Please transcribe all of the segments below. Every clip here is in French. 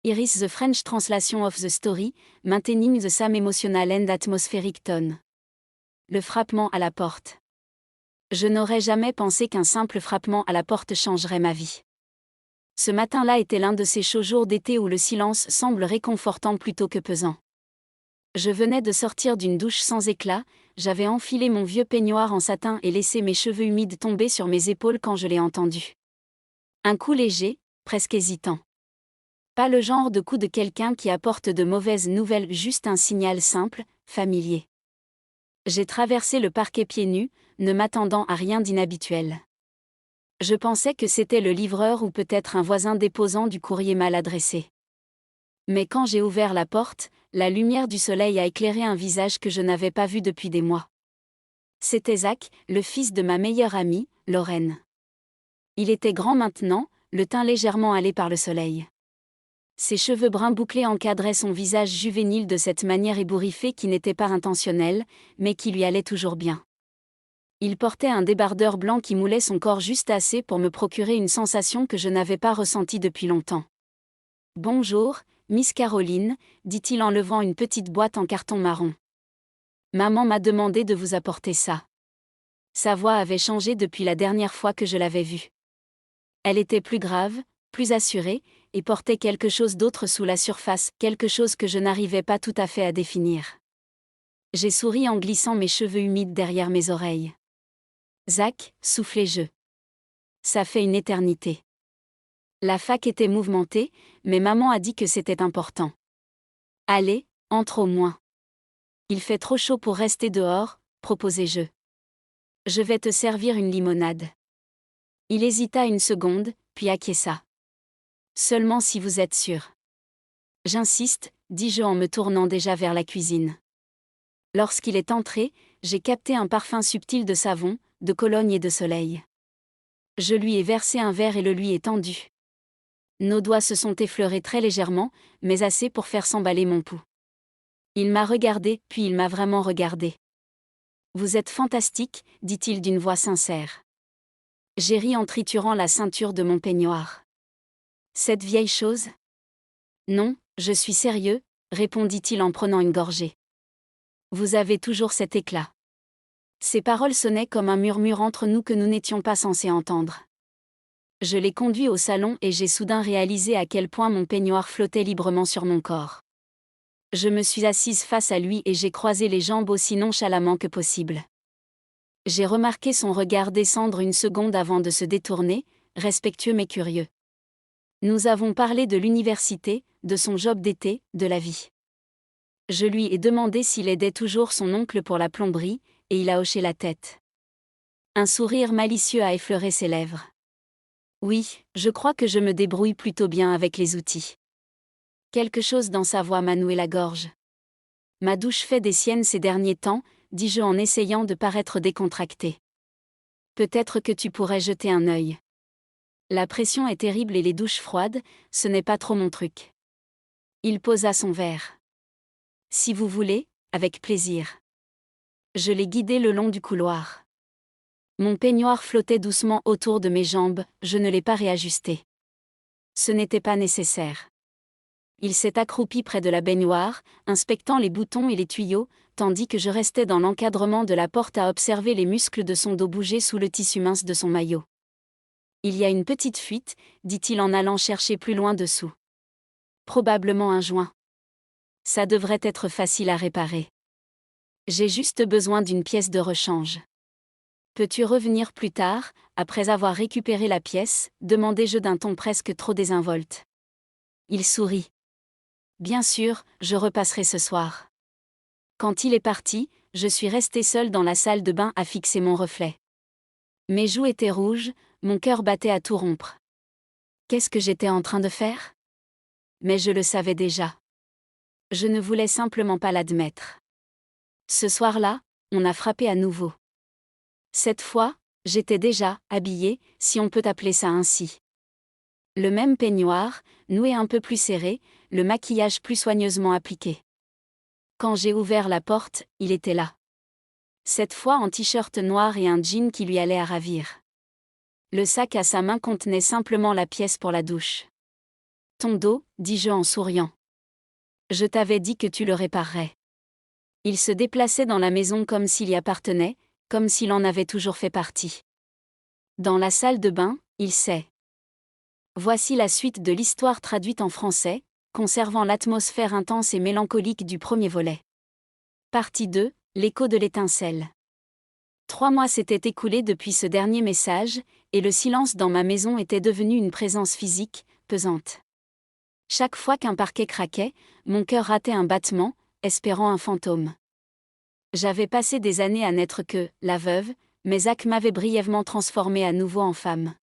Iris the French translation of the story, maintaining the same emotional and atmospheric tone. Le frappement à la porte. Je n'aurais jamais pensé qu'un simple frappement à la porte changerait ma vie. Ce matin-là était l'un de ces chauds jours d'été où le silence semble réconfortant plutôt que pesant. Je venais de sortir d'une douche sans éclat, j'avais enfilé mon vieux peignoir en satin et laissé mes cheveux humides tomber sur mes épaules quand je l'ai entendu. Un coup léger, presque hésitant. Pas le genre de coup de quelqu'un qui apporte de mauvaises nouvelles, juste un signal simple, familier. J'ai traversé le parquet pieds nus, ne m'attendant à rien d'inhabituel. Je pensais que c'était le livreur ou peut-être un voisin déposant du courrier mal adressé. Mais quand j'ai ouvert la porte, la lumière du soleil a éclairé un visage que je n'avais pas vu depuis des mois. C'était Zach, le fils de ma meilleure amie, Lorraine. Il était grand maintenant, le teint légèrement hâlé par le soleil. Ses cheveux bruns bouclés encadraient son visage juvénile de cette manière ébouriffée qui n'était pas intentionnelle, mais qui lui allait toujours bien. Il portait un débardeur blanc qui moulait son corps juste assez pour me procurer une sensation que je n'avais pas ressentie depuis longtemps. « Bonjour, Miss Caroline », dit-il en levant une petite boîte en carton marron. « Maman m'a demandé de vous apporter ça. » Sa voix avait changé depuis la dernière fois que je l'avais vue. Elle était plus grave, plus assurée, et portait quelque chose d'autre sous la surface, quelque chose que je n'arrivais pas tout à fait à définir. J'ai souri en glissant mes cheveux humides derrière mes oreilles. Zach, soufflai-je. Ça fait une éternité. La fac était mouvementée, mais maman a dit que c'était important. Allez, entre au moins. Il fait trop chaud pour rester dehors, proposai-je. Je vais te servir une limonade. Il hésita une seconde, puis acquiesça. Seulement si vous êtes sûr. J'insiste, dis-je en me tournant déjà vers la cuisine. Lorsqu'il est entré, j'ai capté un parfum subtil de savon, de cologne et de soleil. Je lui ai versé un verre et le lui ai tendu. Nos doigts se sont effleurés très légèrement, mais assez pour faire s'emballer mon pouls. Il m'a regardé, puis il m'a vraiment regardé. Vous êtes fantastique, dit-il d'une voix sincère. J'ai ri en triturant la ceinture de mon peignoir. Cette vieille chose ? Non, je suis sérieux, répondit-il en prenant une gorgée. Vous avez toujours cet éclat. Ces paroles sonnaient comme un murmure entre nous que nous n'étions pas censés entendre. Je l'ai conduit au salon et j'ai soudain réalisé à quel point mon peignoir flottait librement sur mon corps. Je me suis assise face à lui et j'ai croisé les jambes aussi nonchalamment que possible. J'ai remarqué son regard descendre une seconde avant de se détourner, respectueux mais curieux. Nous avons parlé de l'université, de son job d'été, de la vie. Je lui ai demandé s'il aidait toujours son oncle pour la plomberie, et il a hoché la tête. Un sourire malicieux a effleuré ses lèvres. Oui, je crois que je me débrouille plutôt bien avec les outils. Quelque chose dans sa voix m'a noué la gorge. Ma douche fait des siennes ces derniers temps, dis-je en essayant de paraître décontracté. Peut-être que tu pourrais jeter un œil. La pression est terrible et les douches froides, ce n'est pas trop mon truc. Il posa son verre. Si vous voulez, avec plaisir. Je l'ai guidé le long du couloir. Mon peignoir flottait doucement autour de mes jambes, je ne l'ai pas réajusté. Ce n'était pas nécessaire. Il s'est accroupi près de la baignoire, inspectant les boutons et les tuyaux, tandis que je restais dans l'encadrement de la porte à observer les muscles de son dos bouger sous le tissu mince de son maillot. Il y a une petite fuite, dit-il en allant chercher plus loin dessous. Probablement un joint. Ça devrait être facile à réparer. J'ai juste besoin d'une pièce de rechange. Peux-tu revenir plus tard, après avoir récupéré la pièce, demandai-je d'un ton presque trop désinvolte. Il sourit. Bien sûr, je repasserai ce soir. Quand il est parti, je suis restée seule dans la salle de bain à fixer mon reflet. Mes joues étaient rouges, mon cœur battait à tout rompre. Qu'est-ce que j'étais en train de faire ? Mais je le savais déjà. Je ne voulais simplement pas l'admettre. Ce soir-là, on a frappé à nouveau. Cette fois, j'étais déjà habillée, si on peut appeler ça ainsi. Le même peignoir, noué un peu plus serré, le maquillage plus soigneusement appliqué. Quand j'ai ouvert la porte, il était là. Cette fois en t-shirt noir et un jean qui lui allait à ravir. Le sac à sa main contenait simplement la pièce pour la douche. Ton dos, dis-je en souriant. Je t'avais dit que tu le réparerais. Il se déplaçait dans la maison comme s'il y appartenait, comme s'il en avait toujours fait partie. Dans la salle de bain, il sait. Voici la suite de l'histoire traduite en français, conservant l'atmosphère intense et mélancolique du premier volet. Partie 2, l'écho de l'étincelle. 3 mois s'étaient écoulés depuis ce dernier message, et le silence dans ma maison était devenu une présence physique, pesante. Chaque fois qu'un parquet craquait, mon cœur ratait un battement, espérant un fantôme. J'avais passé des années à n'être que la veuve, mais Zach m'avait brièvement transformée à nouveau en femme.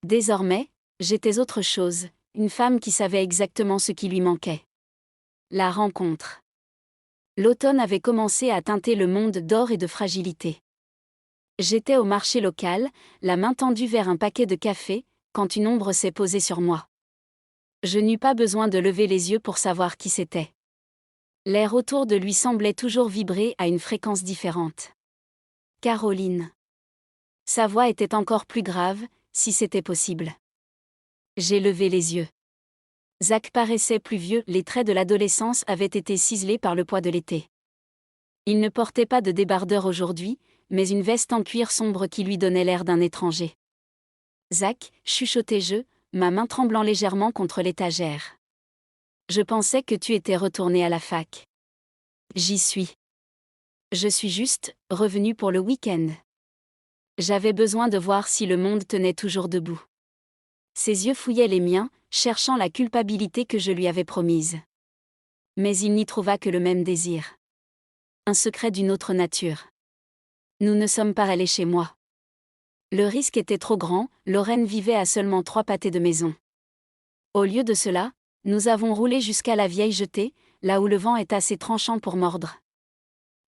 Désormais, j'étais autre chose, une femme qui savait exactement ce qui lui manquait. La rencontre. L'automne avait commencé à teinter le monde d'or et de fragilité. J'étais au marché local, la main tendue vers un paquet de café, quand une ombre s'est posée sur moi. Je n'eus pas besoin de lever les yeux pour savoir qui c'était. L'air autour de lui semblait toujours vibrer à une fréquence différente. Caroline. Sa voix était encore plus grave, si c'était possible. J'ai levé les yeux. Zach paraissait plus vieux, les traits de l'adolescence avaient été ciselés par le poids de l'été. Il ne portait pas de débardeur aujourd'hui, mais une veste en cuir sombre qui lui donnait l'air d'un étranger. Zach, chuchotai-je, ma main tremblant légèrement contre l'étagère. Je pensais que tu étais retourné à la fac. J'y suis. Je suis juste revenu pour le week-end. J'avais besoin de voir si le monde tenait toujours debout. Ses yeux fouillaient les miens, cherchant la culpabilité que je lui avais promise. Mais il n'y trouva que le même désir. Un secret d'une autre nature. Nous ne sommes pas allés chez moi. Le risque était trop grand, Lorraine vivait à seulement 3 pâtés de maison. Au lieu de cela, nous avons roulé jusqu'à la vieille jetée, là où le vent est assez tranchant pour mordre.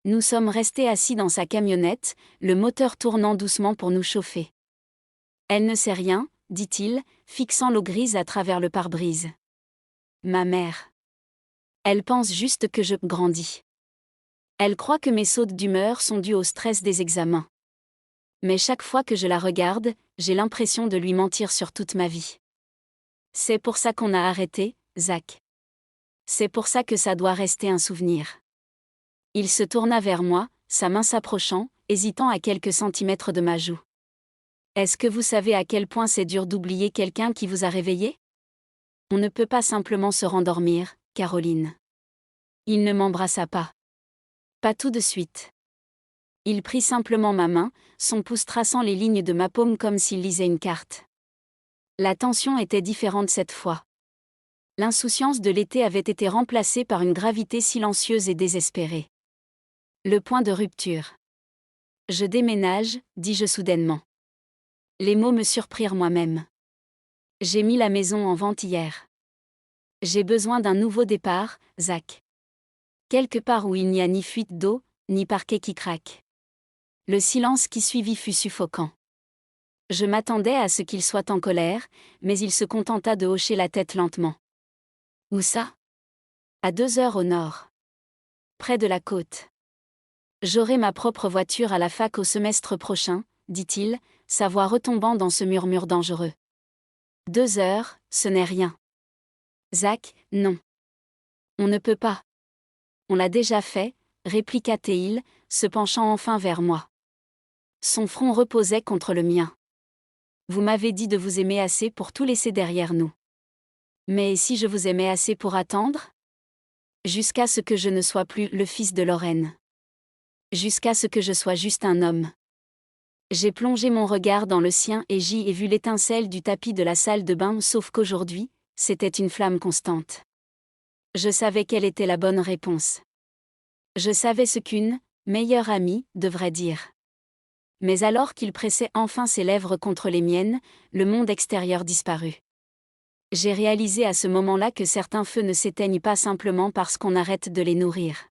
Nous sommes restés assis dans sa camionnette, le moteur tournant doucement pour nous chauffer. Elle ne sait rien, dit-il, fixant l'eau grise à travers le pare-brise. Ma mère. Elle pense juste que je grandis. Elle croit que mes sautes d'humeur sont dues au stress des examens. Mais chaque fois que je la regarde, j'ai l'impression de lui mentir sur toute ma vie. C'est pour ça qu'on a arrêté, Zach. C'est pour ça que ça doit rester un souvenir. Il se tourna vers moi, sa main s'approchant, hésitant à quelques centimètres de ma joue. Est-ce que vous savez à quel point c'est dur d'oublier quelqu'un qui vous a réveillé? On ne peut pas simplement se rendormir, Caroline. Il ne m'embrassa pas. Pas tout de suite. Il prit simplement ma main, son pouce traçant les lignes de ma paume comme s'il lisait une carte. La tension était différente cette fois. L'insouciance de l'été avait été remplacée par une gravité silencieuse et désespérée. Le point de rupture. Je déménage, dis-je soudainement. Les mots me surprirent moi-même. J'ai mis la maison en vente hier. J'ai besoin d'un nouveau départ, Zach. Quelque part où il n'y a ni fuite d'eau, ni parquet qui craque. Le silence qui suivit fut suffocant. Je m'attendais à ce qu'il soit en colère, mais il se contenta de hocher la tête lentement. Où ça? À 2 heures au nord. Près de la côte. J'aurai ma propre voiture à la fac au semestre prochain, dit-il, sa voix retombant dans ce murmure dangereux. 2 heures, ce n'est rien. Zach, non. On ne peut pas. On l'a déjà fait, répliqua Théil, se penchant enfin vers moi. Son front reposait contre le mien. Vous m'avez dit de vous aimer assez pour tout laisser derrière nous. Mais si je vous aimais assez pour attendre? Jusqu'à ce que je ne sois plus le fils de Lorraine. Jusqu'à ce que je sois juste un homme. J'ai plongé mon regard dans le sien et j'y ai vu l'étincelle du tapis de la salle de bain, sauf qu'aujourd'hui, c'était une flamme constante. Je savais quelle était la bonne réponse. Je savais ce qu'une meilleure amie devrait dire. Mais alors qu'il pressait enfin ses lèvres contre les miennes, le monde extérieur disparut. J'ai réalisé à ce moment-là que certains feux ne s'éteignent pas simplement parce qu'on arrête de les nourrir.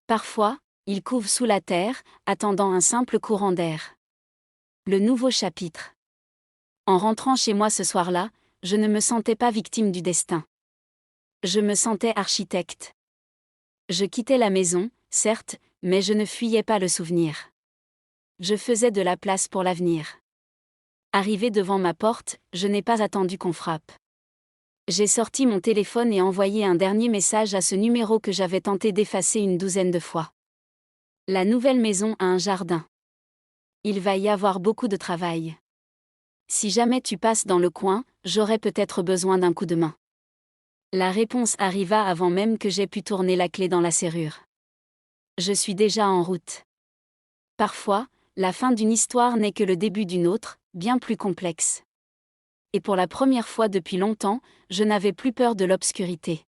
Parfois, ils couvent sous la terre, attendant un simple courant d'air. Le nouveau chapitre. En rentrant chez moi ce soir-là, je ne me sentais pas victime du destin. Je me sentais architecte. Je quittais la maison, certes, mais je ne fuyais pas le souvenir. Je faisais de la place pour l'avenir. Arrivé devant ma porte, je n'ai pas attendu qu'on frappe. J'ai sorti mon téléphone et envoyé un dernier message à ce numéro que j'avais tenté d'effacer une douzaine de fois. La nouvelle maison a un jardin. Il va y avoir beaucoup de travail. Si jamais tu passes dans le coin, j'aurais peut-être besoin d'un coup de main. La réponse arriva avant même que j'aie pu tourner la clé dans la serrure. Je suis déjà en route. Parfois, la fin d'une histoire n'est que le début d'une autre, bien plus complexe. Et pour la première fois depuis longtemps, je n'avais plus peur de l'obscurité.